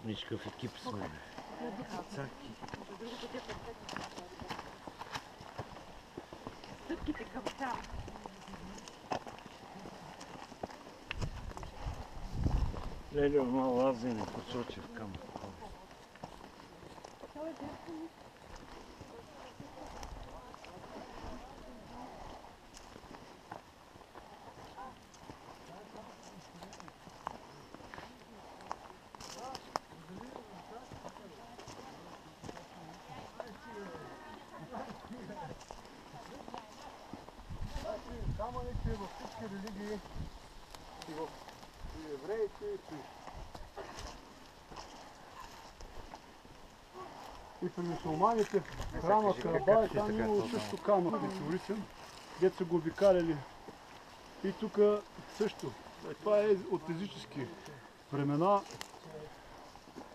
Виж какъв екип сме. Цаки. Стъпките към там. Леле, малко лазене посочи в камък. Камъните във всички религии, и в евреите, и при мусулманите, храма Каба, там имало също камък метеоритен, дето са го обикаляли. И тук също, това е от езически времена.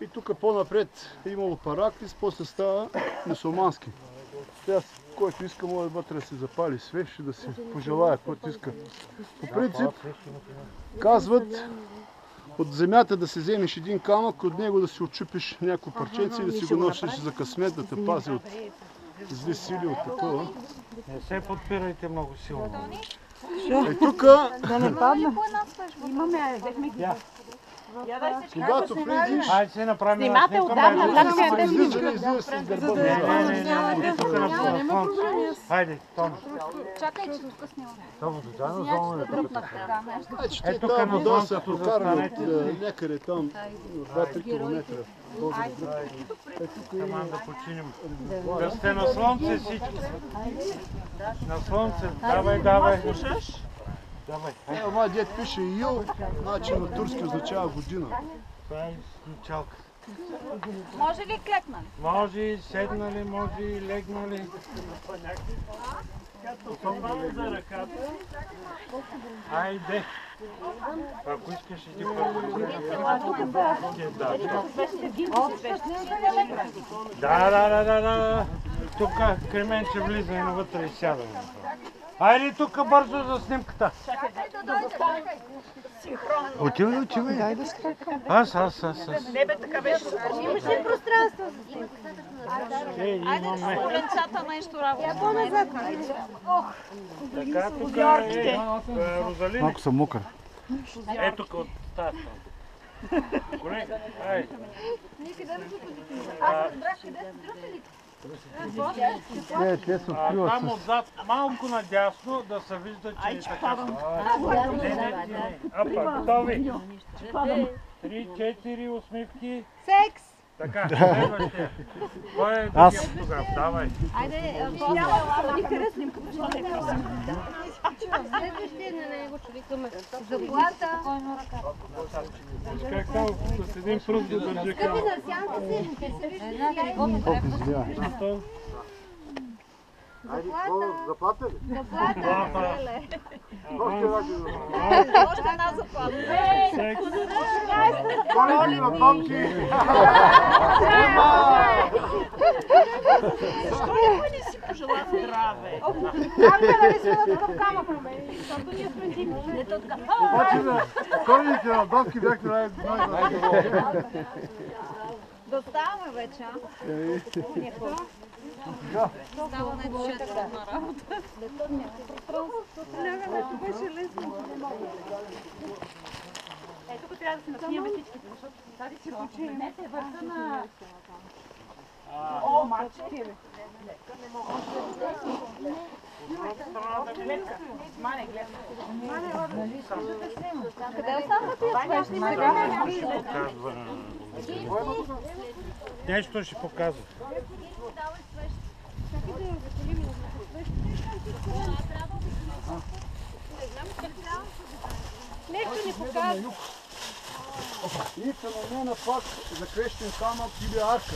И тук по-напред е имало параклис, после става мусулмански. Сега, който иска, може вътре да се запали свещ и да се пожелая, който иска. По принцип, казват от земята да се вземеш един камък, от него да си отчупиш някои парченци и да си го носиш за късмет, да те пази от зли сили, от такова. Не се подпирайте много силно. И тук, Да не падна. Имаме, взехме ги. когато влезеш, Айде се направим Снимате отдавна, как се излизане с гърба. Не, тук на фронт. Хайде, Томи. Чакай, че тук снимаме. Тому, заедно зона не тук. Значи те тази вода са прокарали от някъде там 2-3 км. Таман да починим. Да сте на слънце всички. На слънце. Давай, давай. Давай. Ама дед пише Ил, значи на турски означава година. Това е началка. Може ли клекнали? Може и седнали, може и легнали. Айде. Ако искаш, иди първо. Да. Тук Кременче влиза и навътре и сядаме. Айде тук бързо за снимката. Отивай, айде скакам. Аз. Не бе, така беше. Имаш ли пространство за снимка? Имаме. Коленцата нещо работа. По-назад. Така, тук е Розалина. Малко съм мокър. Ето тук от тази страна. Колега, айде. Те се откриват Там отзад, малко надясно, да се вижда, че е така. Апа, готови. 3-4 усмивки. Секс! Така, следващия. Кой е другия фотограф? Давай. Айде, следващия на него ще викаме заплата. Как там с един пръст да държа Скъпи на сянка си. Заплата ли? Заплата. Още една заплата. Коледи на томки! Защо никой не си пожела здраве? Камка да рисува такъв камък, защото ние сме типи. Коледите на томки бяхте най-добре. Доставаме вече, а? Става най-душевна работа. Беше лесно. Тук трябва да се наснимаме всичките, защото тази си починете върха на... О, мачите бе. Не мога. Гледка. Мане, гледка. Къде останаха тия свещи? Нещо ще показва. Нещо ни показва. И феномена пак за крещен камък или арка.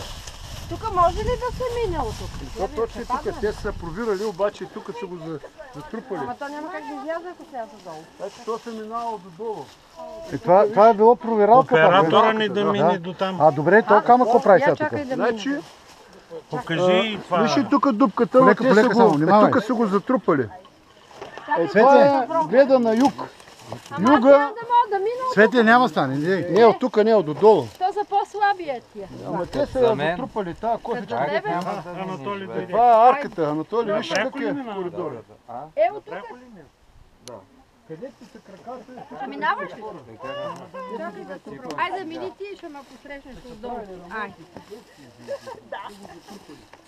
Тук може ли да се минало тук? То точно тук, те са провирали, обаче тук са го затрупали. Ама то няма как да изляза, ако сега са долу. Ето, то се минава додолу. Това е било провералка. Оператора ни да мине до там. А добре, то камък какво прави сега тук? Значи, Покажи и това. виж тук дупката, Полека, те са полека само, го, внимавай. тук са го затрупали. Цвете, Това е гледа на юг. Юга да мина. Светлия няма стане, не. Не, от тук не, от додолу. То са по-слабия тия. Ама те са я затрупали, тази кошечка. Тебе? Анатолий дойде. Това е арката, Анатолий, виж как Пряко ли е минава? коридора. Ево тук. Къде ти са краката? А минаваш ли? Айде, мини ти, ще ме посрещнеш отдолу. Ай.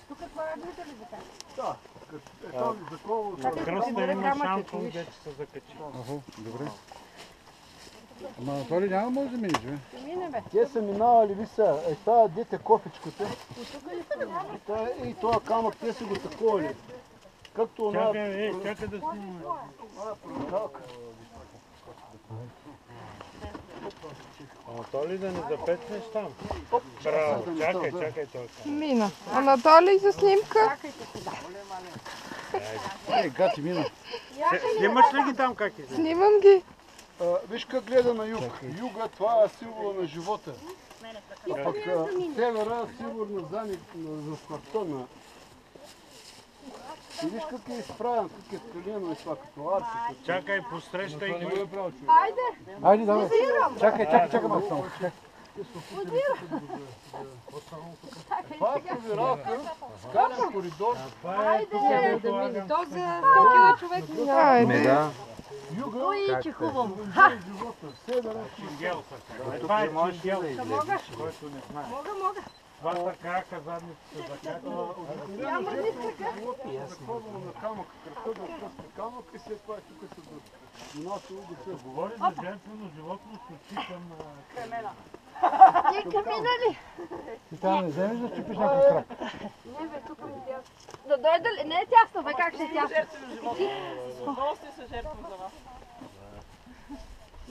Тук това е глута ли така? Да. Там такова. Кръста има шампун, дето се закачи. Добре. Ама Анатолий няма може да минеш, бе. Ще мине, бе. Те са минавали, ви са, тая дете кофичката. И това камък, те са го таковали. Както она... Чакай да снимаме. Анатолий, да не запечнеш там. Браво, чакай толкова. Мина. Анатолий за снимка. Ей, гати мина. Снимаш ли ги там как излиза? Снимам ги. Виж как гледа на юг. Юга, това е символ на живота. А пък севера е символ на за смъртта. И виж как е изправен, как е скалено и това, като арки. Чакай, посрещай ги. Айде. Айде, давай. Чакай малко само. Това е провералка, скален коридор. Айде, да мине. То за 100 кила човек мине. Айде. Юга Ой, че хубаво. е живота. Севера Чингел са. Това е чингел, Мога? който не знае. Мога. Това са крака, задницата закача. Няма ли така? Формула на камък, кръста да откъсне камък и след това тук се донася угоца. Говори за жертвено животно с очи към кремена. Ти камина ли? Ти там не вземеш да чупиш някой крак. Не бе, тук ми тясно. Да дойде ли? Не е тясно, бе, как ще е тясно?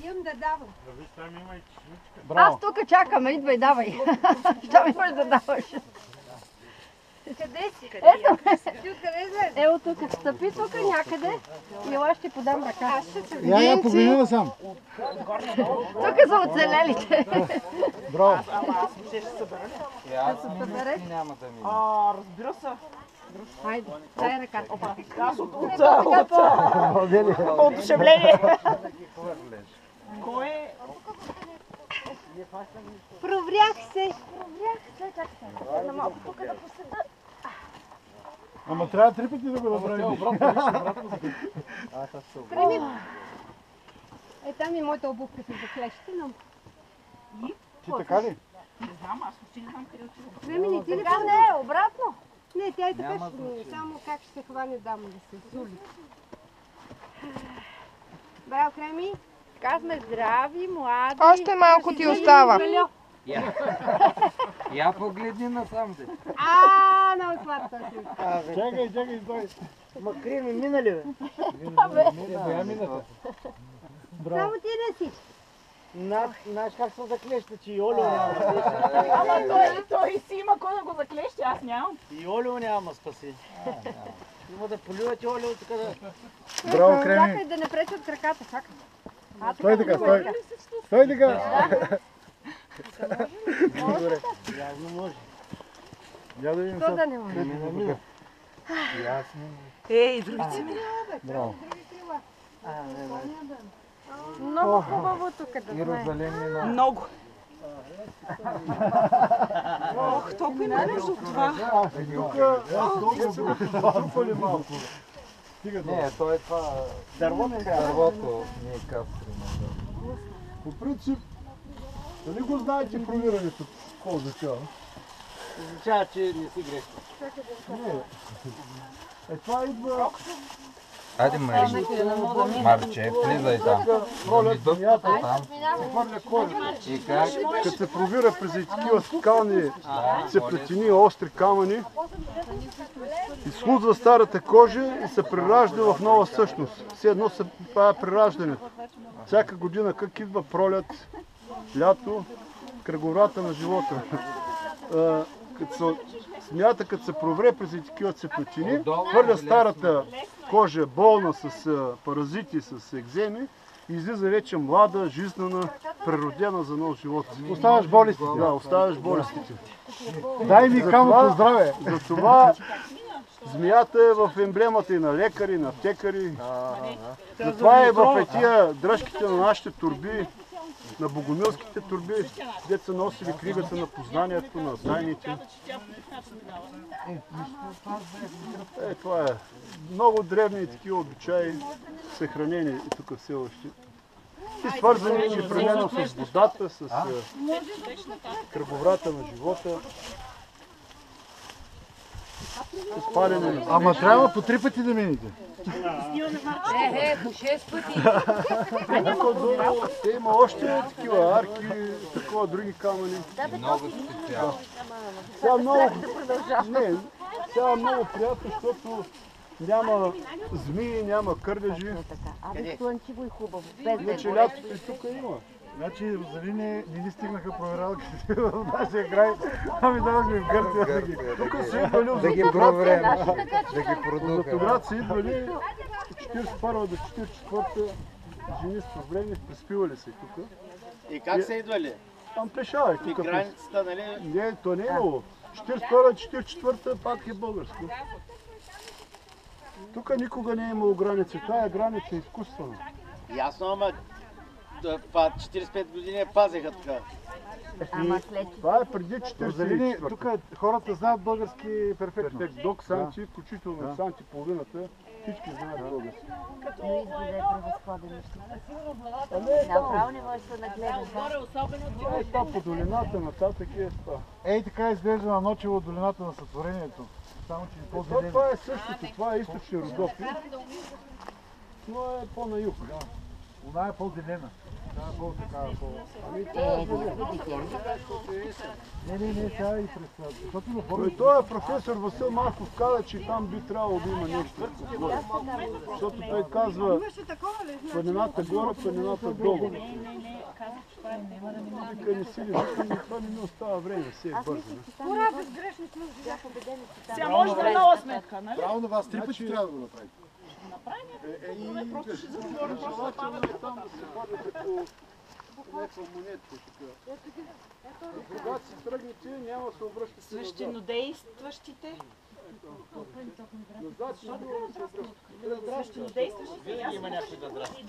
Имам да давам. Да виж, там има и чешмичка. Браво. Аз тук чакам, идвай, давай. Що ми можеш да даваш? Къде си? Ето ме. Ти откъде знаеш? Ево тук. Стъпи тук някъде и аз ще подам ръка. Аз ще се Я погледни насам. тук са оцелелите. Браво. Ще се събереш? Разбира се. Хайде, дай ръка. Аз от одушевление. Кой е? Проврях се. Как се? На малко тук да поседа. Ама трябва 3 пъти да го направим. Креми. Там и моята обувка се заклещи, но... Ти така ли? Не знам, аз почти не знам къде отивам. Креми, не ти ли така? Не, обратно. Не, тя и така ще мине. Само как ще се хване дама да се сули. Браво, Креми. Така сме здрави, млади. Още малко ти остава. Я погледни насам се. Много сладко си. Чакай, стой. Ма Креми мина ли бе? Я мината. Само ти не си. Знаеш как се заклеща, че и Олио няма. Ама той си има кой да го заклещи, аз нямам. И Олио няма спаси. Има да поливат и Олио така да... Браво, Креми. Чакай да не пречат краката, чакай. Стой така, стой. Стой така. Явно може. Я да видим То сега. да не може. Ясно. Ей, другите ми. Браво. Много хубаво тук да знае. Иерусалим мина. Много. Ох, толкова има нужда от това. Тук са го затрупали малко. Не, то е това... Дървото не е кастри. По принцип, дали го знаете провирането? Какво означава? Означава, че не си грешно. Не. Това идва Айде, Марче, влизай там. роля в земята, Там. се хвърля корен. И как? Като се провира през такива скални цеплетини, остри камъни, изхлузва старата кожа и се преражда в нова същност. Все едно се прави прераждането. Всяка година как идва пролет, лято, кръговрата на живота. Като се смята, като се провре през такива цеплетини, хвърля старата кожа болна с паразити, с екземи и излиза вече млада, жизнена, преродена за нов живот. Оставаш болестите. Да, оставяш болестите. Дай ми камък по здраве. Затова Змията е в емблемата и на лекари, на аптекари. Затова е в тия дръжките на нашите турби, на богомилските турби, дето са носили кригата на познанието, на тайните. Това е. Много древни такива обичаи, съхранени и тук все още. И свързани непременно с водата, с кръговрата на живота. С палене на... Ама трябва по 3 пъти да минете. По 6 пъти. Те има още такива арки, такова други камъни. Много специално. Сега е много приятно, защото няма змии, няма кърлежи. Абе, слънчево и хубаво. Без Иначе лятото и тук има. Значи, зали не ни стигнаха провералките в нашия край, ами дадохме в Гърция. Тук са идвали от Да ги проверим, да ги продуха. Златоград са идвали 41 до 44 жени с проблеми, приспивали се тук. И как са идвали? Там пешава. И границата, нали? Не, то не е имало. 42-44 пак е българско. Тук никога не е имало граници. Тая граница е изкуствена. Ясно, ама 45 години пазеха така. Това е преди 44. Тук хората знаят български перфектно. Док Санти, включително Санти половината, всички знаят български. Но изгледа е превъзходен. Направо не може да се нагледа. Това по долината нататък е това. Ей, така изглежда на Ночево от долината на сътворението. Само че е по-зелено. Това е същото, това е източни Родопи, но е по-на юг. Она е по-зелена. Тя е по-такава, Не, сега и през... Той е професор Васил Марков каза, че там би трябвало да има нещо. Защото той казва планината горе, планината долу. Вика не сили, това не ми остава време, все е бързо. Сега може да е нова сметка, нали? Право на вас 3 пъти трябва да го направите. Желателно е там да се ходите по някаква монетка. Когато си тръгнете, няма да се обръщате назад. Свещенодействащите. Назад ще се обръщате. Свещенодействащите. Има някой да драсти.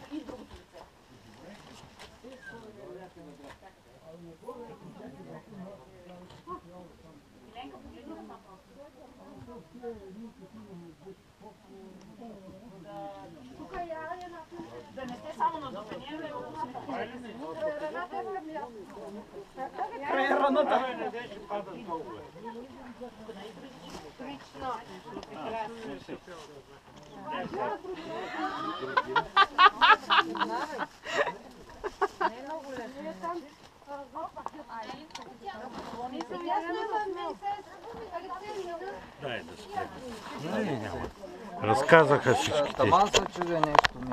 Да не сте само на допенение, край раната. Разказаха всички. Таман се чуде нещо ми.